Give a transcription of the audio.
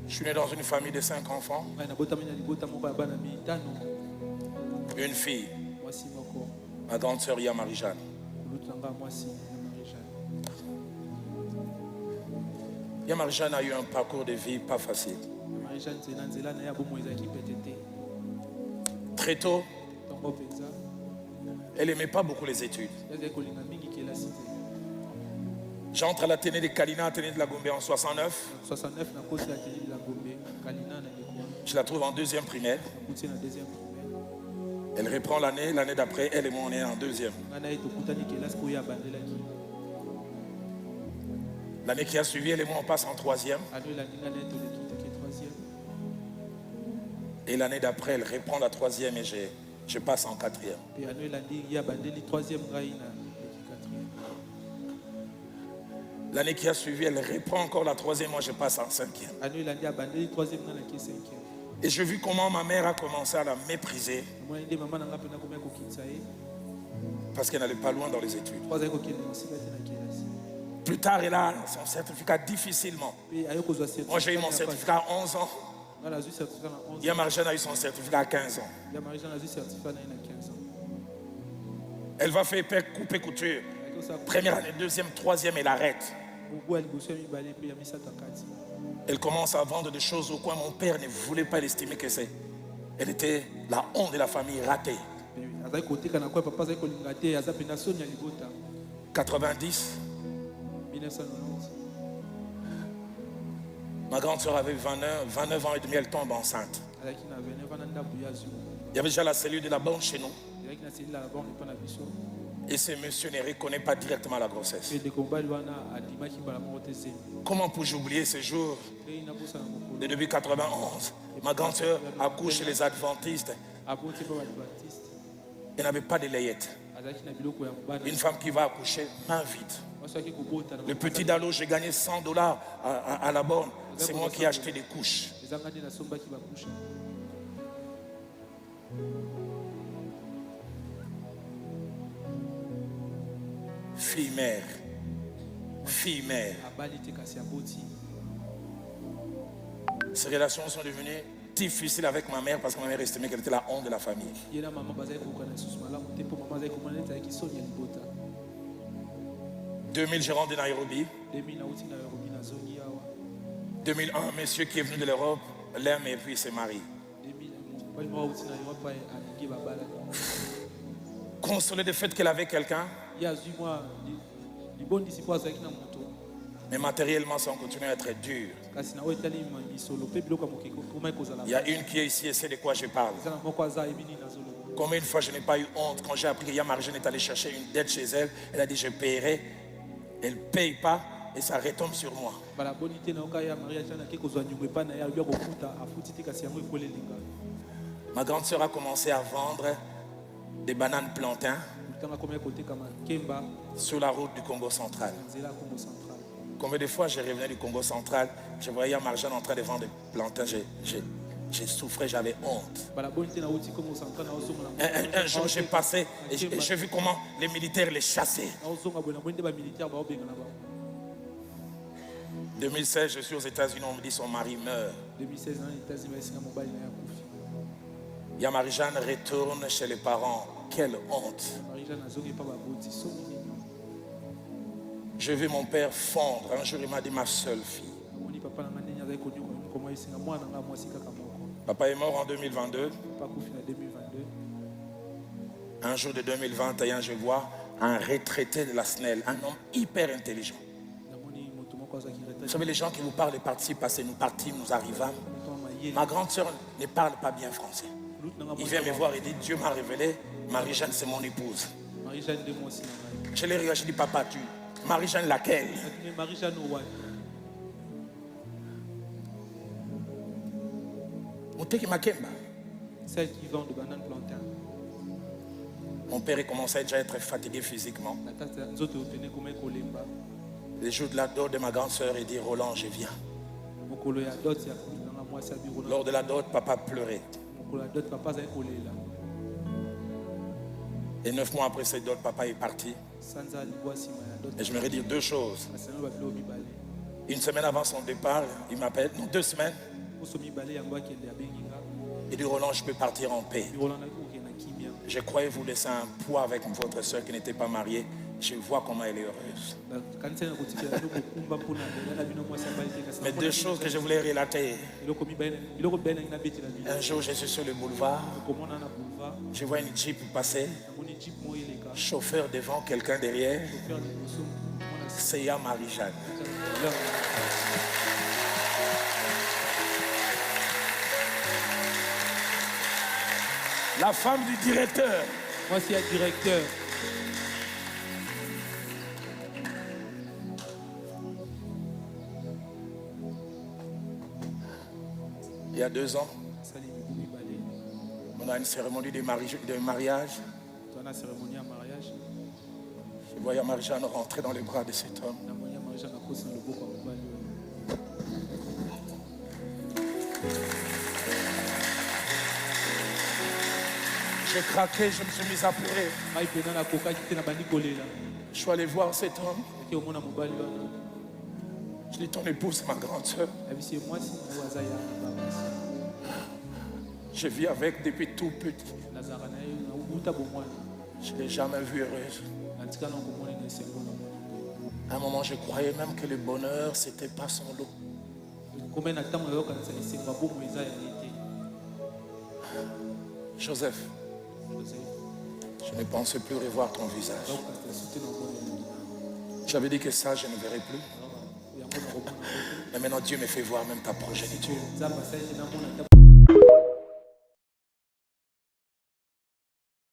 Je suis né dans une famille de 5 enfants. Une fille. Ma grande sœur Marie-Jeanne. Marie-Jeanne a eu un parcours de vie pas facile. Très tôt, elle n'aimait pas beaucoup les études. J'entre à l'Athénée de Kalina, Athénée de la Gombe en 69. Je la trouve en 2e primaire. Elle reprend l'année d'après, elle et moi on est en 2e. L'année qui a suivi, elle et moi on passe en 3e. Et l'année d'après, elle reprend la 3e et je passe en 4e. L'année qui a suivi, elle reprend encore la 3e, moi je passe en 5e. Et j'ai vu comment ma mère a commencé à la mépriser. Parce qu'elle n'allait pas loin dans les études. Plus tard, elle a son certificat difficilement. Moi j'ai eu mon certificat à 11 ans. Marie-Jeanne a eu son certificat à 15 ans. Elle va faire couper couture. Première année, 2e, 3e, elle arrête. Elle commence à vendre des choses au coin. Mon père ne voulait pas l'estimer que c'est. Elle était la honte de la famille ratée. 90. 1990. Ma grande soeur avait 29 ans et demi, elle tombe enceinte. Il y avait déjà la cellule de la banque chez nous. Et ce monsieur ne reconnaît pas directement la grossesse. Comment puis-je oublier ce jour de depuis 91? Ma grande soeur accouche chez les adventistes. Elle n'avait pas de layette. Une femme qui va accoucher m'invite. Le petit Dalo, j'ai gagné $100 à la borne. C'est moi qui ai acheté des couches. Fille-mère. Fille-mère. Ces relations sont devenues difficiles avec ma mère parce que ma mère estimait qu'elle était la honte de la famille. 2000, je rentre de Nairobi. 2001, un monsieur qui est venu de l'Europe l'aime et puis se marie. Consolé du fait qu'elle avait quelqu'un. Mais matériellement, ça continue à être dur. Il y a une qui est ici et c'est de quoi je parle. Combien de fois je n'ai pas eu honte quand j'ai appris que Marie-Jeanne est allée chercher une dette chez elle. Elle a dit je paierai. Elle ne paye pas et ça retombe sur moi. Ma grande sœur a commencé à vendre des bananes plantains sur la route du Congo central. Combien de fois je revenais du Congo central, je voyais Marie-Jeanne en train de vendre des plantains, j'ai souffert, j'avais honte. Un jour j'ai passé et j'ai vu comment les militaires les chassaient. 2016, je suis aux États-Unis, on me dit son mari meurt. Marie-Jeanne retourne chez les parents. Quelle honte. Je vis mon père fondre. Un jour, il m'a dit ma seule fille. Papa est mort en 2022. Un jour de 2021, je vois un retraité de la SNEL, un homme hyper intelligent. Vous savez, les gens qui vous parlent des partis passés, nous partîmes, nous arrivâmes. Ma grande sœur ne parle pas bien français. Il vient me voir et dit, Dieu m'a révélé, Marie-Jeanne c'est mon épouse. Je l'ai regardé, je dis, papa, tu, Marie-Jeanne laquelle? Celle qui vend de bananes plantains. Mon père commençait déjà à être fatigué physiquement. Les jours de la dot de ma grande sœur, il dit, Roland, je viens. Lors de la dot, papa pleurait. Et 9 mois après cette dot, papa est parti. Et je me redis 2 choses. Une semaine avant son départ, il m'appelle, non 2 semaines. Il dit, Roland, je peux partir en paix. Je croyais vous laisser un poids avec votre soeur qui n'était pas mariée. Je vois comment elle est heureuse. Mais deux choses que je voulais relater. Un jour, je suis sur le boulevard. Je vois une Jeep passer. Chauffeur devant, quelqu'un derrière. C'est Yam Marie-Jeanne. La femme du directeur. Moi, c'est un directeur. Il y a 2 ans, on a une cérémonie de mariage. Je voyais Marie-Jeanne rentrer dans les bras de cet homme. J'ai craqué, je me suis mis à pleurer. Je suis allé voir cet homme. Je dis, ton épouse, c'est ma grande soeur. Je vis avec depuis tout petit. Je ne l'ai jamais vue heureuse. À un moment, je croyais même que le bonheur, ce n'était pas son lot. Joseph, je ne pensais plus revoir ton visage. J'avais dit que ça, je ne verrai plus. Mais maintenant, Dieu me fait voir même ta progéniture.